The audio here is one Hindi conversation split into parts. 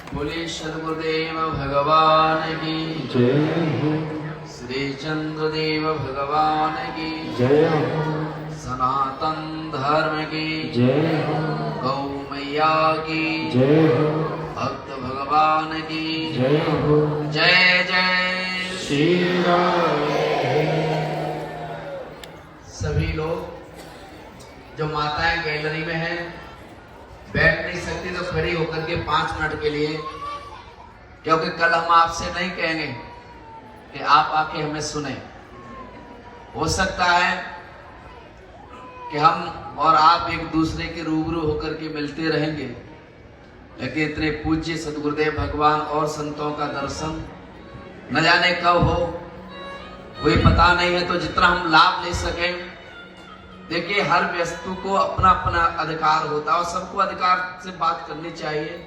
बोले सद्गुरुदेव भगवान की जय हो। श्री चंद्रदेव भगवान की जय हो। सनातन धर्म की जय हो। गौ मैया की जय हो। भक्त भगवान की जय हो। जय जय श्री राम। सभी लोग जो माताएं गैलरी में हैं बैठ नहीं सकती तो खड़ी होकर के 5 मिनट के लिए, क्योंकि कल हम आपसे नहीं कहेंगे कि आप आके हमें सुने। हो सकता है कि हम और आप एक दूसरे के रूबरू होकर के मिलते रहेंगे, लेकिन इतने पूज्य सद्गुरुदेव भगवान और संतों का दर्शन न जाने कब हो, कोई पता नहीं है। तो जितना हम लाभ ले सकें, देखिए हर वस्तु को अपना अपना अधिकार होता है और सबको अधिकार से बात करनी चाहिए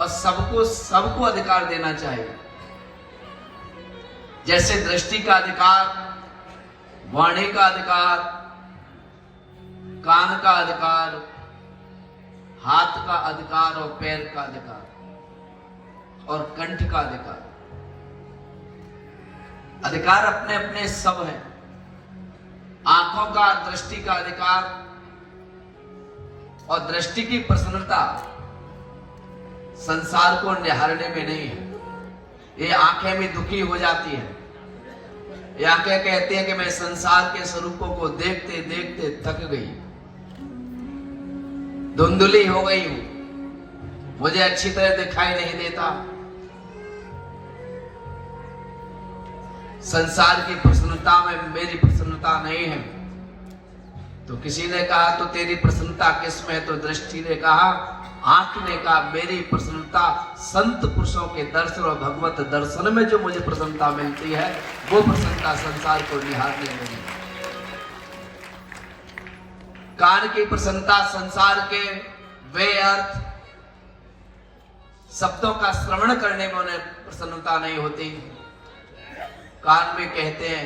और सबको अधिकार देना चाहिए। जैसे दृष्टि का अधिकार, वाणी का अधिकार, कान का अधिकार, हाथ का अधिकार और पैर का अधिकार और कंठ का अधिकार। अधिकार अपने अपने सब हैं। आंखों का, दृष्टि का अधिकार और दृष्टि की प्रसन्नता संसार को निहारने में नहीं है। ये आंखें भी दुखी हो जाती हैं। ये आंखें कहती हैं कि मैं संसार के स्वरूपों को देखते देखते थक गई, धुंधली हो गई हूं, मुझे अच्छी तरह दिखाई नहीं देता। संसार की प्रसन्नता में मेरी प्रसन्नता नहीं है। तो किसी ने कहा तो तेरी प्रसन्नता किसमें है? तो दृष्टि ने कहा, आंख ने कहा मेरी प्रसन्नता संत पुरुषों के दर्शन और भगवत दर्शन में जो मुझे प्रसन्नता मिलती है, वो प्रसन्नता संसार को निहारने में नहीं। कान की प्रसन्नता संसार के वे अर्थ शब्दों का श्रवण करने में उन्हें प्रसन्नता नहीं होती। कान में कहते हैं,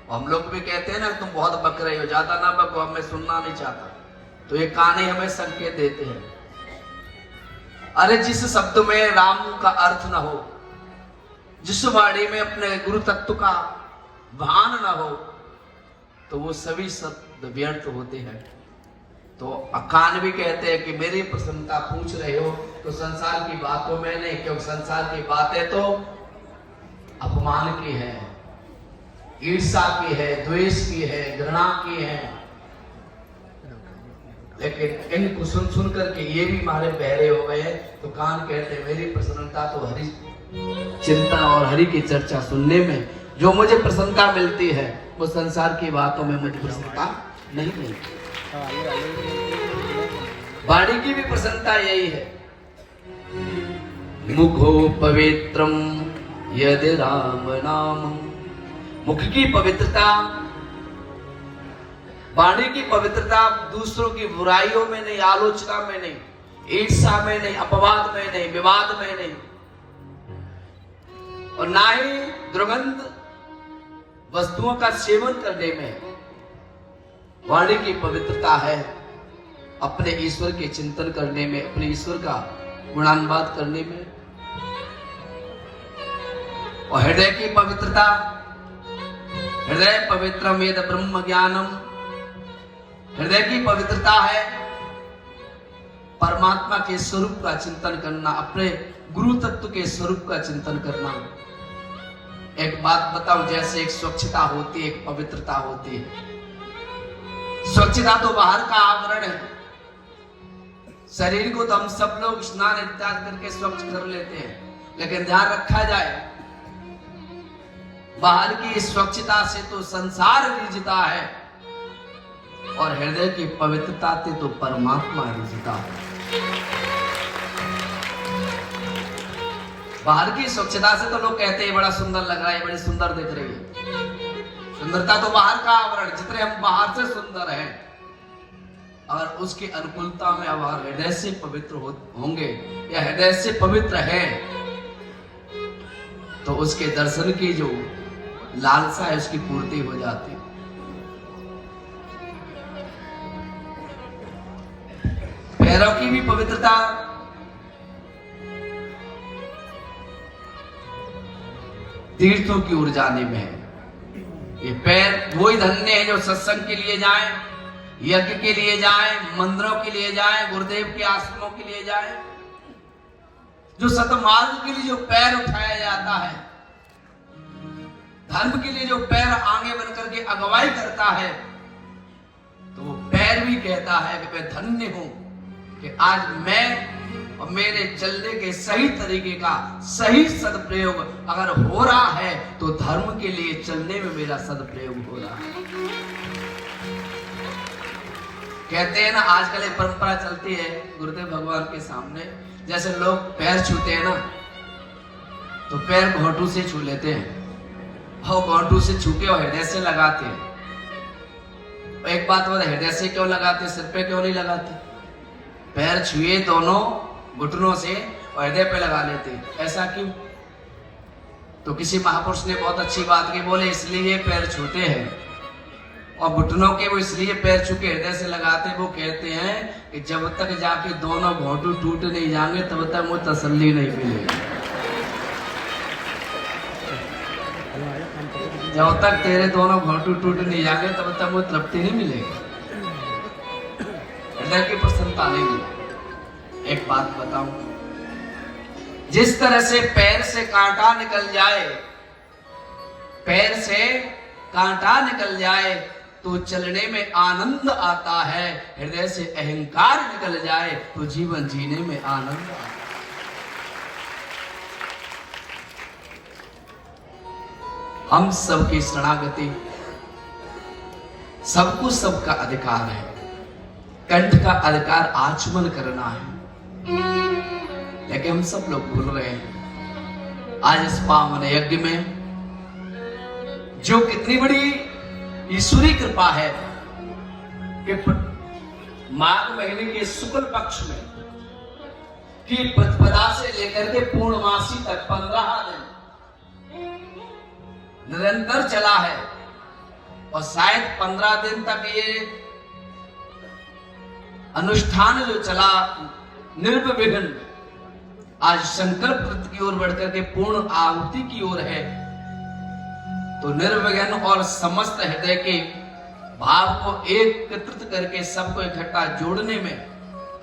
हम लोग भी कहते हैं ना, तुम बहुत बक रहे हो, ज्यादा ना बको, हमें सुनना नहीं चाहता। तो ये कान ही हमें संकेत देते हैं। अरे जिस शब्द में राम का अर्थ न हो, जिस वाणी में अपने गुरु तत्व का भान न हो, तो वो सभी शब्द व्यर्थ होते हैं। तो कान भी कहते हैं कि मेरी प्रसन्नता पूछ रहे हो तो संसार की बातों में नहीं, क्योंकि संसार की बातें तो अपमान की है, ईर्ष्या की है, द्वेष की है, घृणा की है। लेकिन इनको सुन सुन करके ये भी हमारे बहरे हो गए हैं। तो कान कहते हैं मेरी प्रसन्नता तो हरि चिंता और हरि की चर्चा सुनने में जो मुझे प्रसन्नता मिलती है, वो संसार की बातों में मुझे प्रसन्नता नहीं मिलती। वाणी की भी प्रसन्नता यही है। मुखो पवित्रम यदि राम नाम, मुख की पवित्रता, वाणी की पवित्रता दूसरों की बुराइयों में नहीं, आलोचना में नहीं, ईर्ष्या में नहीं, अपवाद में नहीं, विवाद में नहीं, और ना ही दुर्गंध वस्तुओं का सेवन करने में। वाणी की पवित्रता है अपने ईश्वर के चिंतन करने में, अपने ईश्वर का गुणानुवाद करने में। और हृदय की पवित्रता, हृदय पवित्रम यद ब्रह्म ज्ञानम, हृदय की पवित्रता है परमात्मा के स्वरूप का चिंतन करना, अपने गुरु तत्व के स्वरूप का चिंतन करना। एक बात बताऊं, जैसे एक स्वच्छता होती है, एक पवित्रता होती है। स्वच्छता तो बाहर का आवरण है। शरीर को तो हम सब लोग स्नान इत्यादि करके स्वच्छ कर लेते हैं, लेकिन ध्यान रखा जाए, बाहर की स्वच्छता से तो संसार रिझता है और हृदय की पवित्रता से तो परमात्मा रिझता है। बाहर की स्वच्छता से तो लोग कहते हैं बड़ा सुंदर लग रहा है, बड़ी सुंदर दिख रही है। सुंदरता तो बाहर का आवरण, जितने हम बाहर से सुंदर हैं, और उसकी अनुकूलता में अब हृदय से पवित्र होंगे या हृदय से पवित्र है, तो उसके दर्शन की जो लालसा है उसकी पूर्ति हो जाती है। पैरों की भी पवित्रता, तीर्थों की ओर जाने में है। ये पैर वही धन्य है जो सत्संग के लिए जाएं, यज्ञ के लिए जाएं, मंदिरों के लिए जाएं, गुरुदेव के आश्रमों के लिए जाएं। जो सतमार्ग के लिए जो पैर उठाया जाता है, धर्म के लिए जो पैर आगे बनकर के अगुवाई करता है, तो वो पैर भी कहता है कि मैं धन्य हूं कि आज मैं और मेरे चलने के सही तरीके का सही सदप्रयोग अगर हो रहा है तो धर्म के लिए चलने में मेरा सदप्रयोग हो रहा है। कहते हैं ना, आजकल एक परंपरा चलती है गुरुदेव भगवान के सामने, जैसे लोग पैर छूते हैं ना तो पैर घोंटू से छू लेते हैं और घोंटू से छू के और हृदय से लगाते हैं। एक बात बता, हृदय से क्यों लगाते, सिर पे क्यों नहीं लगाते? पैर छुए दोनों घुटनों से और हृदय पे लगा लेते, ऐसा क्यों? तो किसी महापुरुष ने बहुत अच्छी बात की, बोले इसलिए पैर छूते हैं और घुटनों के वो इसलिए पैर छू के हृदय से लगाते। वो कहते हैं कि जब तक जाके दोनों घोंटू टूट नहीं जाएंगे तब तक वो तसल्ली नहीं मिलेगी। जब तक तेरे दोनों घोंटू टूट नहीं जाएंगे तब तक वो तृप्ति नहीं मिलेगी, हृदय की प्रसन्नता नहीं मिलेगी। एक बात बताऊं, जिस तरह से पैर से कांटा निकल जाए, पैर से कांटा निकल जाए तो चलने में आनंद आता है, हृदय से अहंकार निकल जाए तो जीवन जीने में आनंद आता है। हम सबकी शरणागति, सबको सबका अधिकार है, कंठ का अधिकार आचमन करना है, लेकिन हम सब लोग भूल रहे हैं। आज इस पावन यज्ञ में जो कितनी बड़ी ईश्वरी कृपा है कि माघ महीने के शुक्ल पक्ष में की प्रतिपदा से लेकर के पूर्णमासी तक 15 दिन निरंतर चला है और शायद 15 दिन तक ये अनुष्ठान जो चला निर्विघ्न आज संकल्प कृत की ओर बढ़कर के पूर्ण आहुति की ओर है। तो निर्विघ्न और समस्त हृदय के भाव को एकत्रित करके सबको इकट्ठा जोड़ने में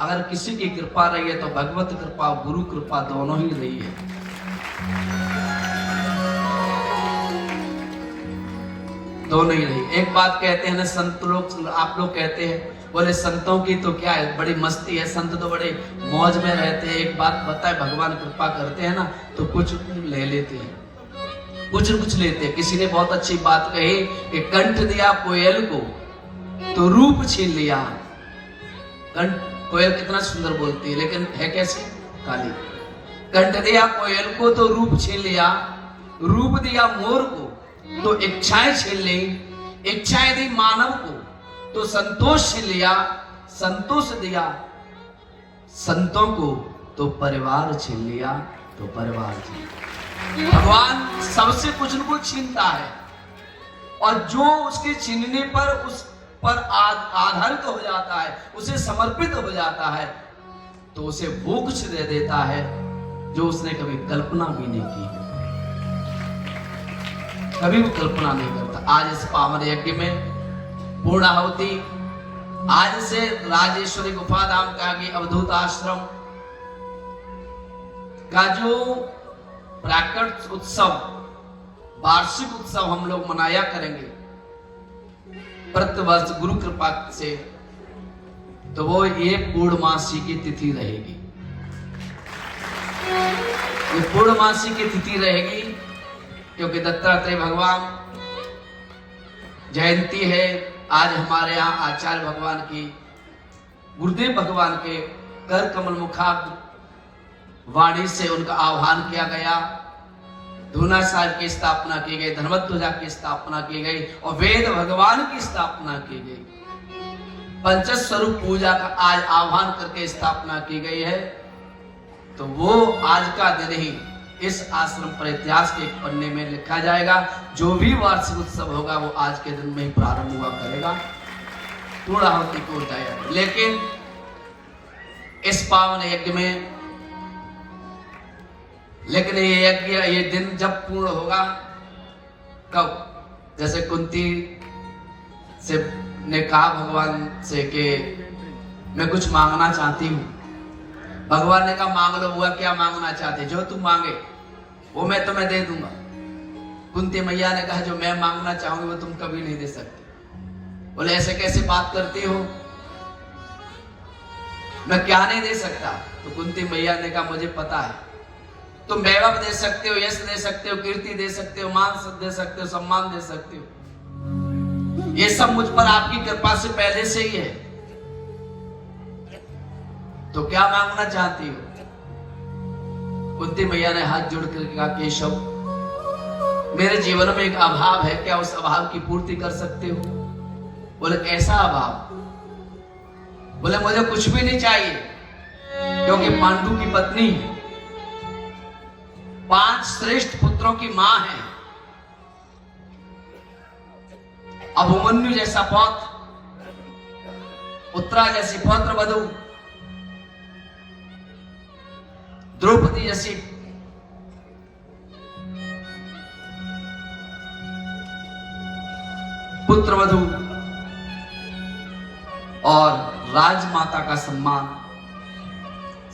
अगर किसी की कृपा रही है तो भगवत कृपा, गुरु कृपा दोनों ही रही है। दोनों ही रही। एक बात कहते हैं ना संत लोग, आप लोग कहते हैं, बोले संतों की तो क्या है, बड़ी मस्ती है, संत तो बड़े मौज में रहते हैं। एक बात बताए, भगवान कृपा करते हैं ना तो कुछ ले लेते हैं, कुछ न कुछ लेते हैं। किसी ने बहुत अच्छी बात कही कि कंठ दिया कोयल को तो रूप छीन लिया। कंठ, कोयल कितना सुंदर बोलती है लेकिन है कैसे, काली। कंठ दिया कोयल को तो रूप छीन लिया, रूप दिया मोर को तो इच्छाएं छीन ली, इच्छाएं दी मानव को तो संतोष छीन लिया, संतोष दिया संतों को तो परिवार छीन लिया, तो परिवार छीन। भगवान सबसे कुछ न कुछ छीनता है और जो उसके छीनने पर उस पर आधारित हो जाता है, उसे समर्पित हो जाता है, तो उसे वो कुछ दे देता है जो उसने कभी कल्पना भी नहीं की, कभी वो कल्पना नहीं करता। आज इस पावन यज्ञ में पूर्णाहुति, आज से राजेश्वरी गुफा धाम का अवधूत आश्रम का जो प्राकट उत्सव, वार्षिक उत्सव हम लोग मनाया करेंगे प्रतिवर्ष गुरु कृपा से, तो वो ये पूर्णमासी की तिथि रहेगी। ये पूर्णमासी की तिथि रहेगी क्योंकि दत्तात्रेय भगवान जयंती है। आज हमारे यहाँ आचार्य भगवान की, गुरुदेव भगवान के कर कमल मुखा वाणी से उनका आह्वान किया गया, धूना साहिब की स्थापना की गई, धर्मत ध्वजा की स्थापना की गई और वेद भगवान की स्थापना की गई। पंचस्वरूप पूजा का आज आह्वान करके स्थापना की गई है। तो वो आज का दिन ही इस आश्रम पर इतिहास के एक पन्ने में लिखा जाएगा। जो भी वार्षिक उत्सव होगा वो आज के दिन में ही प्रारंभ हुआ करेगा, पूर्णाहुति को जाएगा। लेकिन इस पावन यज्ञ में, लेकिन ये यज्ञ, ये दिन जब पूर्ण होगा कब जैसे कुंती से ने कहा भगवान से कि मैं कुछ मांगना चाहती हूँ। भगवान ने कहा मांग लो। हुआ क्या मांगना चाहते? जो तुम मांगे वो मैं तुम्हें दे दूंगा। कुंती मैया ने कहा जो मैं मांगना चाहूंगी वो तुम कभी नहीं दे सकते। बोले ऐसे कैसे बात करती हो, मैं क्या नहीं दे सकता? तो कुंती मैया ने कहा मुझे पता है, तुम वैभव दे सकते हो, यश दे सकते हो, कीर्ति दे सकते हो, मान दे सकते हो, सम्मान दे सकते हो। ये सब मुझ पर आपकी कृपा से पहले से ही है। तो क्या मांगना चाहती हो? कुंती मैया ने हाथ जोड़ कर कहा केशव, मेरे जीवन में एक अभाव है, क्या उस अभाव की पूर्ति कर सकते हो? बोले कैसा अभाव? बोले मुझे कुछ भी नहीं चाहिए, क्योंकि पांडु की पत्नी 5 श्रेष्ठ पुत्रों की मां है। अभिमन्यु जैसा पौत्र, उत्तरा जैसी पौत्र वधू, द्रौपदी जैसी पुत्र वधू और राजमाता का सम्मान,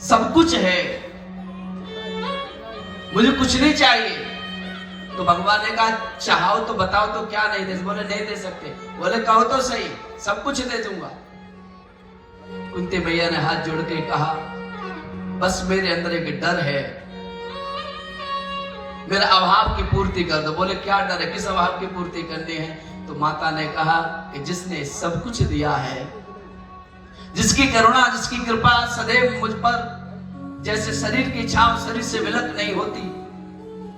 सब कुछ है, मुझे कुछ नहीं चाहिए। तो भगवान ने कहा चाहो तो बताओ तो क्या नहीं दे? बोले नहीं दे सकते। बोले कहो तो सही, सब कुछ दे दूंगा। कुंती मैया ने हाथ जोड़ के कहा बस मेरे अंदर एक डर है, मेरा अभाव की पूर्ति कर दो। बोले क्या डर है, किस अभाव की पूर्ति करनी है? तो माता ने कहा कि जिसने सब कुछ दिया है, जिसकी करुणा जिसकी कृपा सदैव मुझ पर जैसे शरीर की छाव शरीर से विलक नहीं होती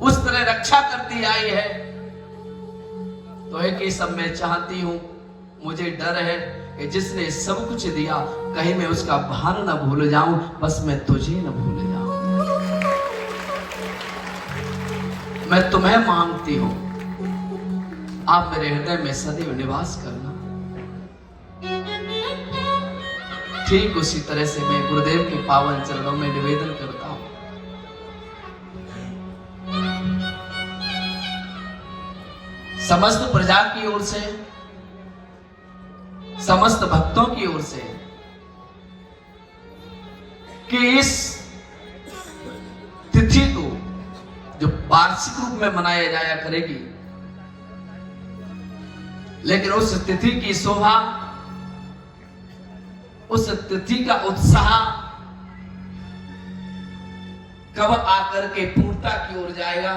उस तरह रक्षा करती आई है, तो है कि सब मैं चाहती हूं। मुझे डर है कि जिसने सब कुछ दिया कहीं मैं उसका भार न भूल जाऊं, बस मैं तुझे न भूल जाऊं। मैं तुम्हें मांगती हूं, आप मेरे हृदय में सदैव निवास करना। ठीक उसी तरह से मैं गुरुदेव के पावन चरणों में निवेदन करता हूं, समस्त प्रजा की ओर से, समस्त भक्तों की ओर से, कि इस तिथि को जो वार्षिक रूप में मनाया जाया करेगी, लेकिन उस तिथि की शोभा, उस तिथि का उत्साह कब आकर के पूर्णता की ओर जाएगा?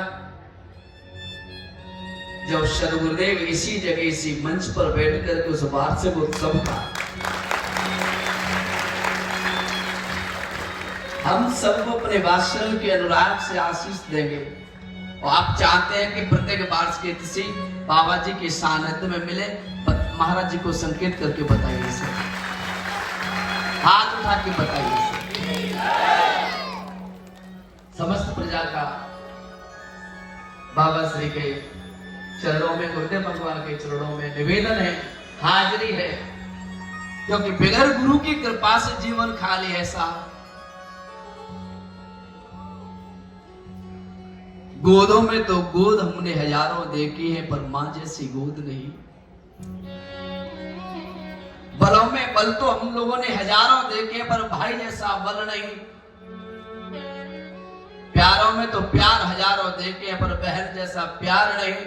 जब सदगुरुदेव इसी जगह इसी मंच पर बैठ करके उस वार्षिक उत्सव का हम सबको अपने वात्सल्य के अनुराग से आशीष देंगे। और आप चाहते हैं कि प्रत्येक वर्ष के किसी बाबा जी के सानिध्य में मिले, महाराज जी को संकेत करके बताइए सर, हाथ उठा के बताइए सर। समस्त प्रजा का बाबा श्री के चरणों में, गुरुदेव भगवान के चरणों में निवेदन है, हाजिरी है, क्योंकि बगैर गुरु की कृपा से जीवन खाली है साहब। गोदों में तो गोद हमने हजारों देखी है, पर मां जैसी गोद नहीं। बलों में बल तो हम लोगों ने हजारों देखे, पर भाई जैसा बल नहीं। प्यारों में तो प्यार हजारों देखे, पर बहन जैसा प्यार नहीं।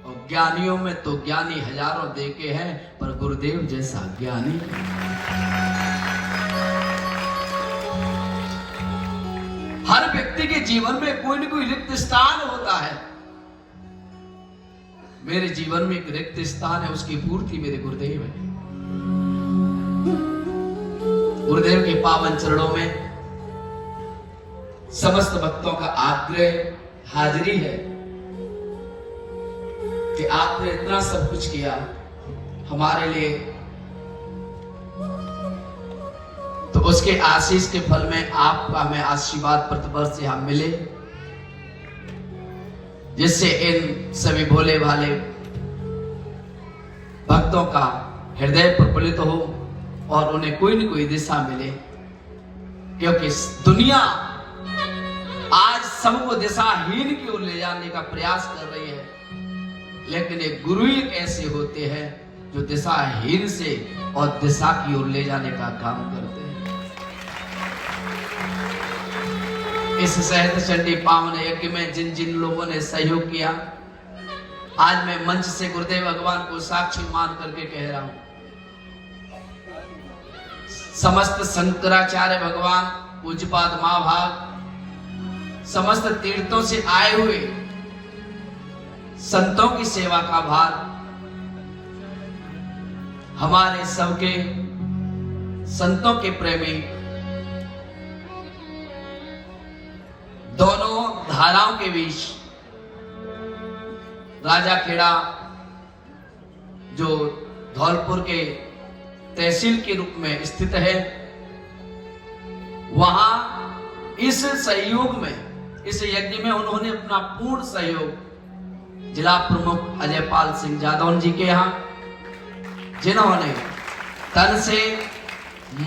और ज्ञानियों में तो ज्ञानी हजारों देखे हैं, पर गुरुदेव जैसा ज्ञानी। हर व्यक्ति के जीवन में कोई न कोई रिक्त स्थान होता है। मेरे जीवन में एक रिक्त स्थान है, उसकी पूर्ति मेरे गुरुदेव है। गुरुदेव के पावन चरणों में समस्त भक्तों का आग्रह हाजिरी है कि आपने इतना सब कुछ किया हमारे लिए, तो उसके आशीष के फल में आपका हमें आशीर्वाद प्रतिवर्ष यहाँ मिले, जिससे इन सभी भोले भाले भक्तों का हृदय प्रफुल्लित हो और उन्हें कोई न कोई दिशा मिले। क्योंकि दुनिया आज सबको दिशाहीन की ओर ले जाने का प्रयास कर रही है। लेकिन एक गुरु ही ऐसे होते हैं जो दिशाहीन से और दिशा की ओर ले जाने का काम करते हैं। इस सहस्त्र चंडी पावन यज्ञ में जिन जिन लोगों ने सहयोग किया, आज मैं मंच से गुरुदेव भगवान को साक्षी मान करके कह रहा हूं, समस्त शंकराचार्य भगवान, पूज्यपाद महाभाग, समस्त तीर्थों से आए हुए संतों की सेवा का भार हमारे सबके संतों के प्रेमी, दोनों धाराओं के बीच राजा खेड़ा जो धौलपुर के तहसील के रूप में स्थित है, वहां इस सहयोग में, इस यज्ञ में उन्होंने अपना पूर्ण सहयोग जिला प्रमुख अजयपाल सिंह जादौन जी के यहां, जिन्होंने तन से,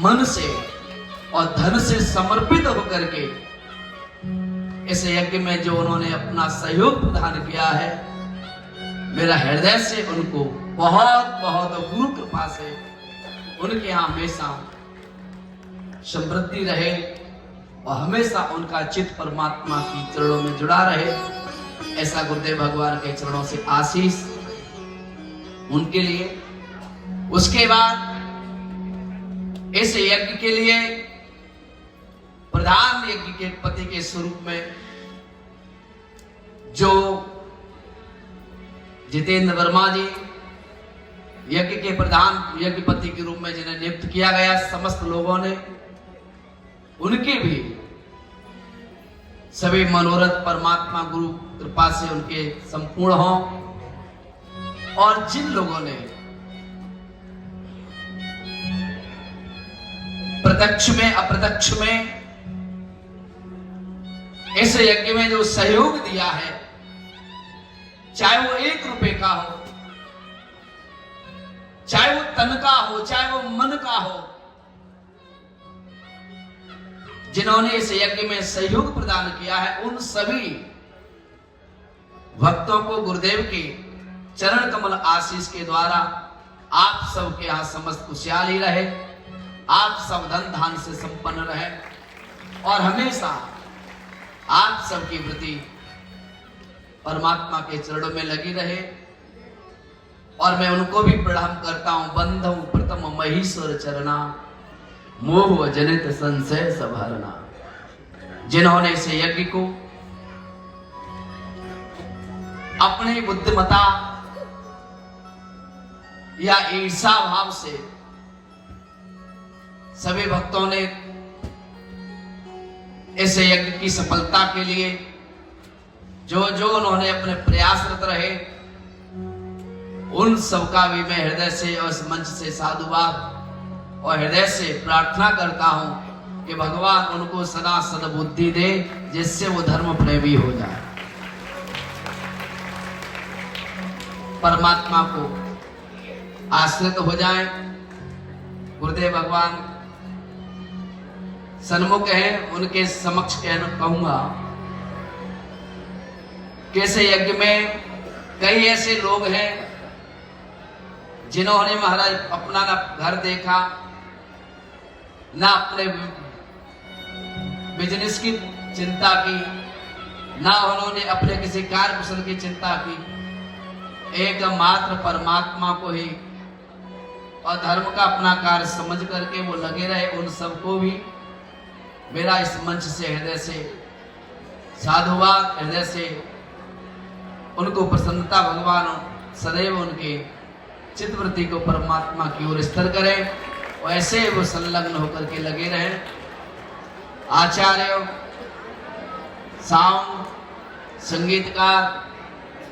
मन से और धन से समर्पित होकर के इस यज्ञ में जो उन्होंने अपना सहयोग प्रदान किया है, मेरा हृदय से उनको बहुत बहुत गुरु कृपा से उनके यहां हमेशा समृद्धि रहे और हमेशा उनका चित्त परमात्मा की चरणों में जुड़ा रहे, ऐसा गुरुदेव भगवान के चरणों से आशीष उनके लिए। उसके बाद इस यज्ञ के लिए प्रधान यज्ञ के पति के स्वरूप में जो जितेंद्र वर्मा जी यज्ञ के प्रधान यज्ञपति के रूप में जिन्हें नियुक्त किया गया, समस्त लोगों ने उनके भी सभी मनोरथ परमात्मा गुरु कृपा से उनके संपूर्ण हों। और जिन लोगों ने प्रत्यक्ष में अप्रत्यक्ष में इस यज्ञ में जो सहयोग दिया है, चाहे वो 1 रुपए का हो, चाहे वो तन का हो, चाहे वो मन का हो, जिन्होंने इस यज्ञ में सहयोग प्रदान किया है, उन सभी भक्तों को गुरुदेव के चरण कमल आशीष के द्वारा आप सबके यहां समस्त खुशहाली रहे, आप सब धन धान से संपन्न रहे और हमेशा आप सबकी वृत्ति परमात्मा के चरणों में लगी रहे। और मैं उनको भी प्रणाम करता हूं। बंधु प्रथम महेश्वर चरणा, मोह जनित संशय सभरना, जिन्होंने इस यज्ञ को अपनी बुद्धिमता या ईर्षा भाव से सभी भक्तों ने इस यज्ञ की सफलता के लिए जो जो उन्होंने अपने प्रयासरत रहे, उन सबका भी मैं हृदय से और इस मंच से साधुवाद और हृदय से प्रार्थना करता हूं कि भगवान उनको सदा सद्बुद्धि दे, जिससे वो धर्म प्रेमी हो जाए, परमात्मा को आश्रित हो जाए। गुरुदेव भगवान सन्मुख है, उनके समक्ष कहूंगा कैसे यज्ञ में कई ऐसे लोग हैं जिन्होंने महाराज अपना ना घर देखा, ना अपने बिजनेस की चिंता की, ना उन्होंने अपने किसी कार्य कुशल की चिंता की, एकमात्र परमात्मा को ही और धर्म का अपना कार्य समझ करके वो लगे रहे। उन सबको भी मेरा इस मंच से हृदय से साधुवाद, हृदय से उनको प्रसन्नता भगवान सदैव उनके चित्तवृत्ति को परमात्मा की ओर स्थिर करे और ऐसे वो संलग्न होकर के लगे रहे। आचार्य, साउंड, संगीतकार,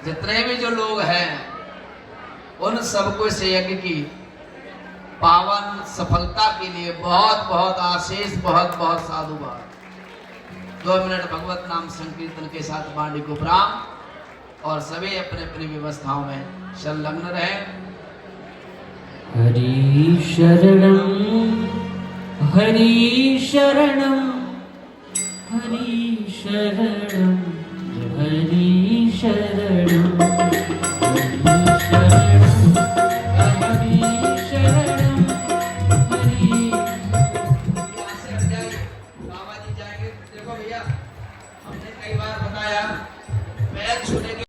जितने भी जो लोग हैं, उन सबको इस यज्ञ की पावन सफलता के लिए बहुत बहुत आशीष, बहुत बहुत साधुवाद। 2 मिनट भगवत नाम संकीर्तन के साथ बाणी को प्रणाम और सभी अपने अपनी व्यवस्थाओं में संलग्न रहे। हरि शरणं, हरि शरणं, हरि शरणं। शरणं